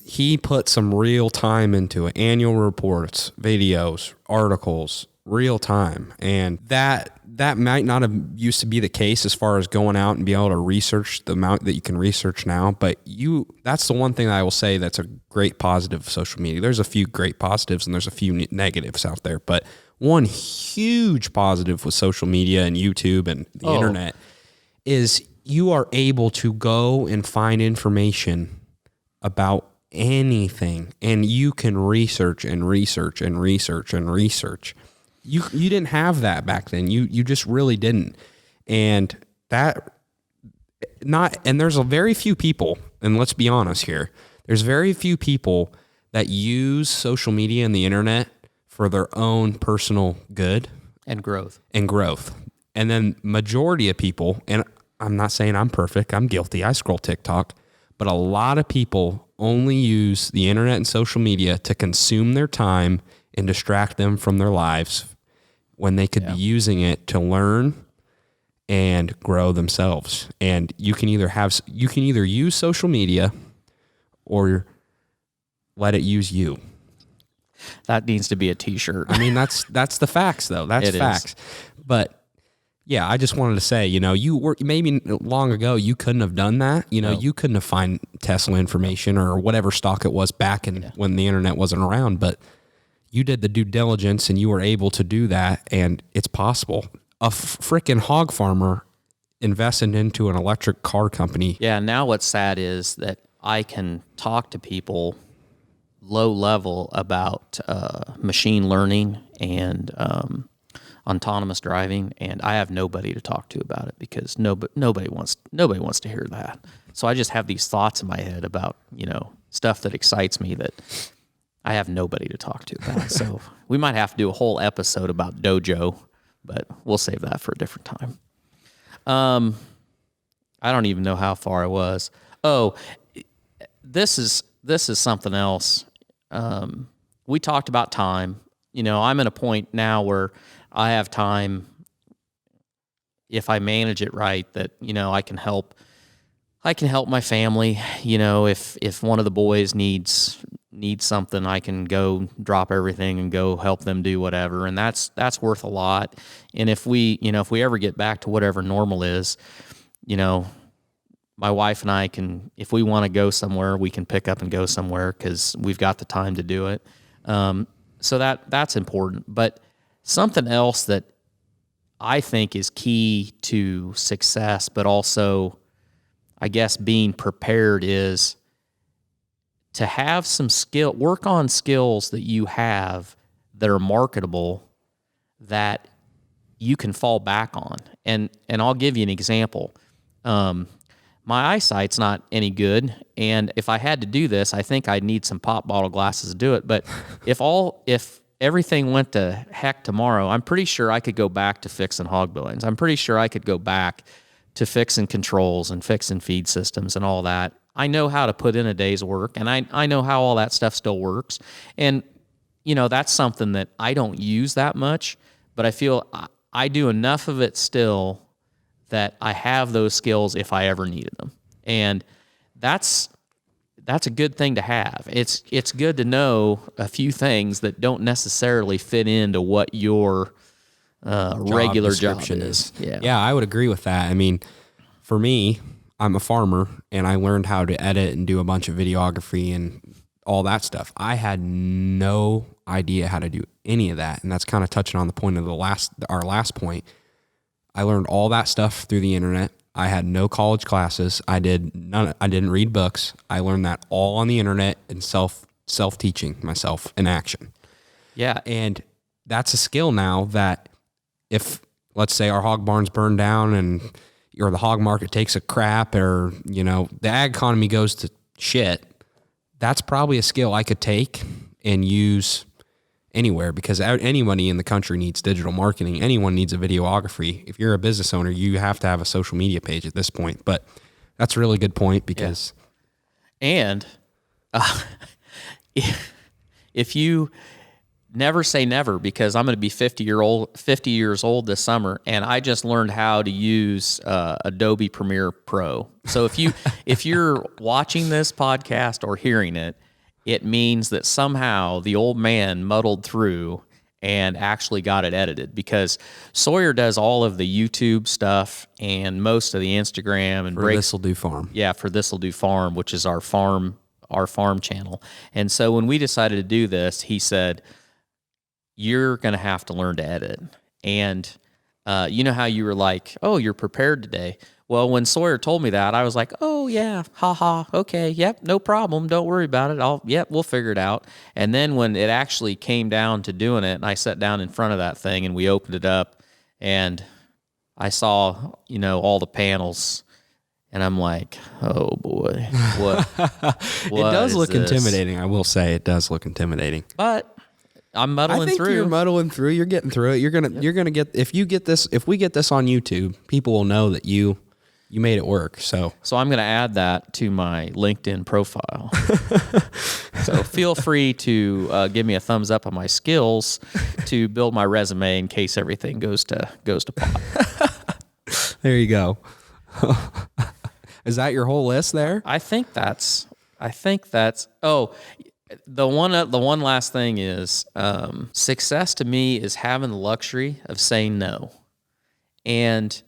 He put some real time into it, annual reports, videos, articles, real time. And that might not have used to be the case as far as going out and be able to research the amount that you can research now. But that's the one thing that I will say that's a great positive of social media. There's a few great positives and there's a few negatives out there. But one huge positive with social media and YouTube and the internet is you are able to go and find information about anything, and you can research and research and research and research. You didn't have that back then. You just really didn't. And there's a very few people, and let's be honest here, there's very few people that use social media and the internet for their own personal good and growth. And then majority of people, and I'm not saying I'm perfect, I'm guilty, I scroll TikTok, but a lot of people only use the internet and social media to consume their time and distract them from their lives when they could be using it to learn and grow themselves. And you can either use social media or let it use you. That needs to be a t-shirt. I mean, that's the facts though. That's facts. But yeah, I just wanted to say, you were maybe long ago, you couldn't have done that. You couldn't have found Tesla information or whatever stock it was back when the internet wasn't around, but you did the due diligence and you were able to do that, and it's possible. A freaking hog farmer invested into an electric car company. Yeah, now what's sad is that I can talk to people low level about machine learning and autonomous driving, and I have nobody to talk to about it because nobody wants to hear that. So I just have these thoughts in my head about stuff that excites me that I have nobody to talk to about. So we might have to do a whole episode about Dojo, but we'll save that for a different time. I don't even know how far I was. Oh, this is something else. We talked about time. I'm at a point now where I have time, if I manage it right, that I can help my family. If one of the boys needs something, I can go drop everything and go help them do whatever, and that's worth a lot. And if we ever get back to whatever normal is, my wife and I can, if we want to go somewhere, we can pick up and go somewhere because we've got the time to do it. So that's important. But something else that I think is key to success, but also, I guess, being prepared, is to have some skill, work on skills that you have that are marketable that you can fall back on. And I'll give you an example. my eyesight's not any good. And if I had to do this, I think I'd need some pop bottle glasses to do it. But if everything went to heck tomorrow, I'm pretty sure I could go back to fixing hog buildings. I'm pretty sure I could go back to fixing controls and fixing feed systems and all that. I know how to put in a day's work, and I know how all that stuff still works. And, that's something that I don't use that much, but I feel I do enough of it still that I have those skills if I ever needed them. And that's a good thing to have. It's good to know a few things that don't necessarily fit into what your regular job is. Yeah, I would agree with that. I mean, for me, I'm a farmer, and I learned how to edit and do a bunch of videography and all that stuff. I had no idea how to do any of that, and that's kind of touching on the point of our last point. I learned all that stuff through the internet. I had no college classes. I didn't read books. I learned that all on the internet and self-teaching myself in action. Yeah, and that's a skill now that if, let's say, our hog barn's burned down or the hog market takes a crap, or, the ag economy goes to shit, that's probably a skill I could take and use anywhere, because anybody in the country needs digital marketing. Anyone needs a videography. If you're a business owner, you have to have a social media page at this point. But that's a really good point, because... Yeah. And if you... Never say never, because I'm going to be 50 years old this summer, and I just learned how to use Adobe Premiere Pro. So if you're watching this podcast or hearing it, it means that somehow the old man muddled through and actually got it edited, because Sawyer does all of the YouTube stuff and most of the Instagram and This'll Do Farm. Yeah, for This'll Do Farm, which is our farm channel. And so when we decided to do this, he said, you're going to have to learn to edit. And you know how you were like, oh, you're prepared today. Well, when Sawyer told me that, I was like, oh, yeah, haha, okay, yep, no problem, don't worry about it. We'll figure it out. And then when it actually came down to doing it, and I sat down in front of that thing, and we opened it up, and I saw, all the panels, and I'm like, oh, boy, what it does look intimidating, I will say. It does look intimidating. But... I'm muddling through. I think you're muddling through. You're getting through it. You're gonna get, if we get this on YouTube, people will know that you made it work. So I'm gonna add that to my LinkedIn profile. So feel free to give me a thumbs up on my skills to build my resume in case everything goes to pot. There you go. Is that your whole list there? I think that's. Oh. The one last thing is success to me is having the luxury of saying no. And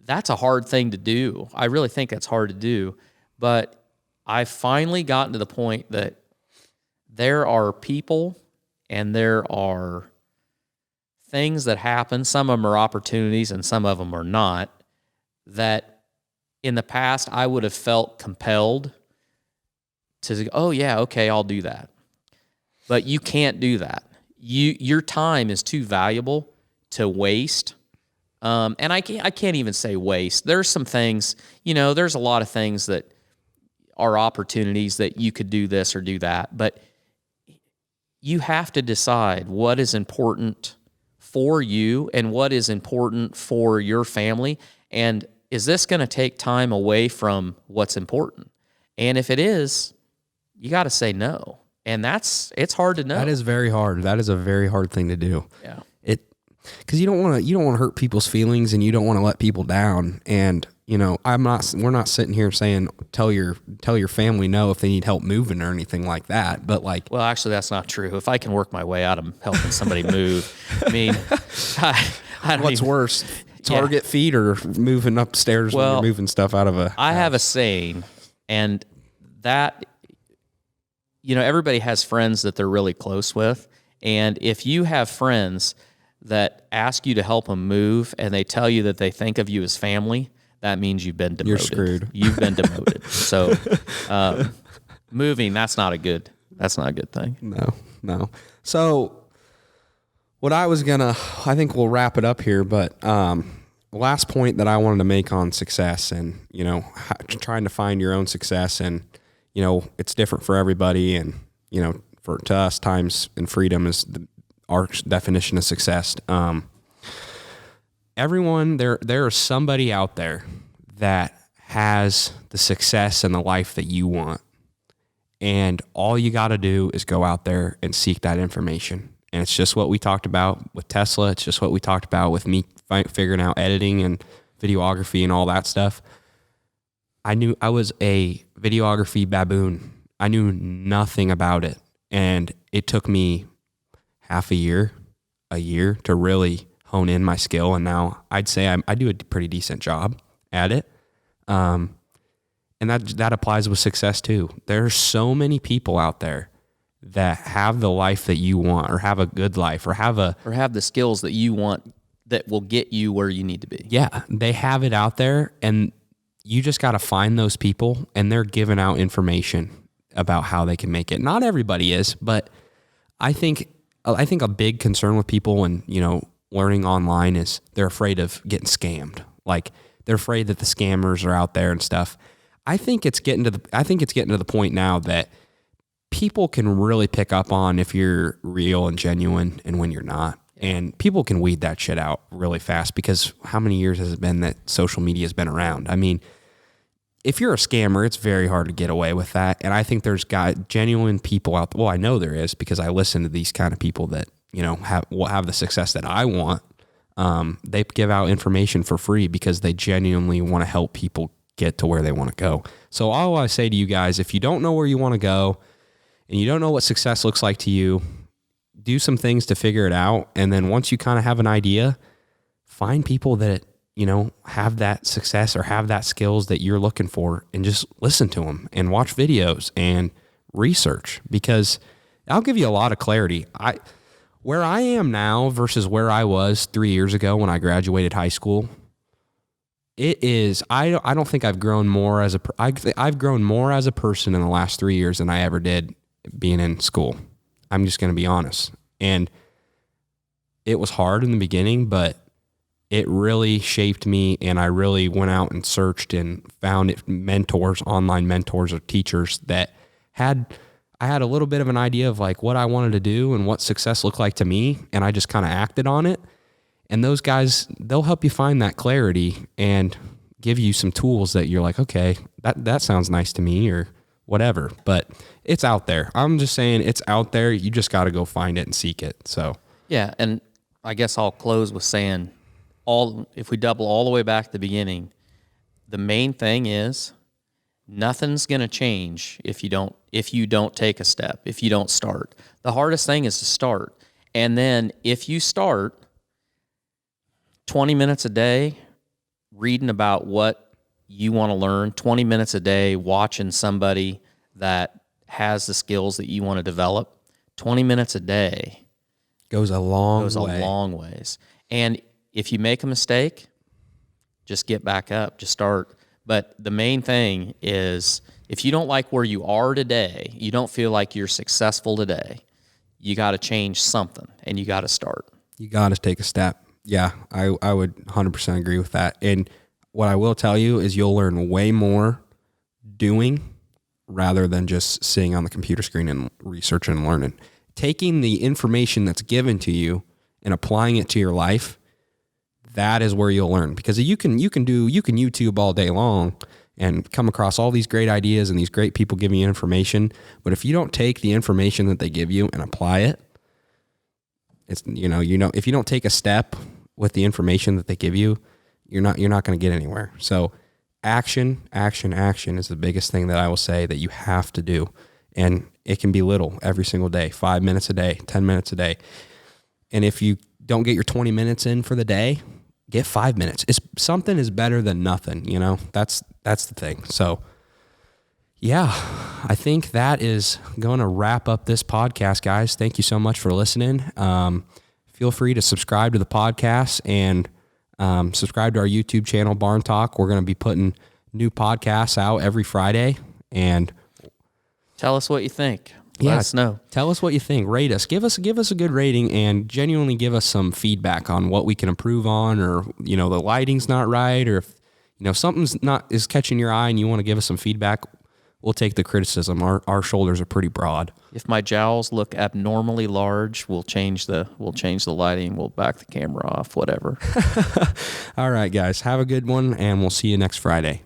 that's a hard thing to do. I really think that's hard to do. But I've finally gotten to the point that there are people and there are things that happen. Some of them are opportunities and some of them are not. That in the past I would have felt compelled to, oh yeah, okay, I'll do that. But you can't do that. Your time is too valuable to waste. And I can't even say waste. There's some things, there's a lot of things that are opportunities that you could do this or do that. But you have to decide what is important for you and what is important for your family. And is this going to take time away from what's important? And if it is, you got to say no. And it's hard to know. That is very hard. That is a very hard thing to do. Yeah. Because you don't want to hurt people's feelings, and you don't want to let people down. And we're not sitting here saying tell your family no if they need help moving or anything like that. But well, actually, that's not true. If I can work my way out of helping somebody move, I mean, what's worse, Target feet or moving upstairs when you're moving stuff out of a house? I have a saying, and that everybody has friends that they're really close with, and if you have friends that ask you to help them move and they tell you that they think of you as family, that means you've been demoted. You're screwed. You've been demoted. So moving, that's not a good thing. No. So what I think we'll wrap it up here, but last point that I wanted to make on success and, trying to find your own success, and, it's different for everybody. And, to us, times and freedom is our definition of success. Everyone, there is somebody out there that has the success and the life that you want. And all you got to do is go out there and seek that information. And it's just what we talked about with Tesla. It's just what we talked about with me figuring out editing and videography and all that stuff. I knew I was a videography baboon. I knew nothing about it. And it took me half a year to really hone in my skill. And now I'd say I do a pretty decent job at it. And that applies with success too. There's so many people out there that have the life that you want, or have a good life, or have the skills that you want that will get you where you need to be. Yeah, they have it out there, and you just got to find those people, and they're giving out information about how they can make it. Not everybody is, but I think a big concern with people and, learning online is they're afraid of getting scammed. Like, they're afraid that the scammers are out there and stuff. I think it's getting to the point now that people can really pick up on if you're real and genuine and when you're not. And people can weed that shit out really fast, because how many years has it been that social media has been around? I mean, if you're a scammer, it's very hard to get away with that. And I think there's genuine people out there. Well, I know there is, because I listen to these kind of people that, will have the success that I want. They give out information for free because they genuinely want to help people get to where they want to go. So all I say to you guys, if you don't know where you want to go and you don't know what success looks like to you, do some things to figure it out. And then once you kind of have an idea, find people that, have that success or have that skills that you're looking for, and just listen to them and watch videos and research, because I'll give you a lot of clarity. Where I am now versus where I was 3 years ago when I graduated high school, I don't think I've grown more I've grown more as a person in the last 3 years than I ever did being in school. I'm just going to be honest. And it was hard in the beginning, but it really shaped me, and I really went out and searched and found online mentors or teachers that I had a little bit of an idea of like what I wanted to do and what success looked like to me, and I just kind of acted on it. And those guys, they'll help you find that clarity and give you some tools that you're like, okay, that sounds nice to me, or whatever. But it's out there. I'm just saying, it's out there. You just got to go find it and seek it. So yeah, and I guess I'll close with saying, if we double all the way back to the beginning, the main thing is nothing's going to change if you don't take a step, if you don't start. The hardest thing is to start. And then if you start 20 minutes a day reading about what you want to learn, 20 minutes a day watching somebody that has the skills that you want to develop, 20 minutes a day goes a long ways. And if you make a mistake, just get back up, just start. But the main thing is, if you don't like where you are today, you don't feel like you're successful today, you got to change something, and you got to start. You got to take a step. Yeah, I would 100% agree with that. And what I will tell you is you'll learn way more doing rather than just sitting on the computer screen and researching and learning. Taking the information that's given to you and applying it to your life, that is where you'll learn. Because you can YouTube all day long and come across all these great ideas and these great people giving you information, but if you don't take the information that they give you and apply it, it's if you don't take a step with the information that they give you, you're not going to get anywhere. So action is the biggest thing that I will say that you have to do. And it can be little every single day, 5 minutes a day, 10 minutes a day. And if you don't get your 20 minutes in for the day, get 5 minutes. Something is better than nothing, That's the thing. So yeah, I think that is going to wrap up this podcast, guys. Thank you so much for listening. Feel free to subscribe to the podcast and subscribe to our YouTube channel, Barn Talk. We're going to be putting new podcasts out every Friday. And tell us what you think. Let us know. Tell us what you think. Rate us. Give us a good rating and genuinely give us some feedback on what we can improve on, or the lighting's not right, or if something's not is catching your eye and you want to give us some feedback, we'll take the criticism. Our shoulders are pretty broad. If my jowls look abnormally large, we'll change the lighting. We'll back the camera off. Whatever. All right, guys. Have a good one, and we'll see you next Friday.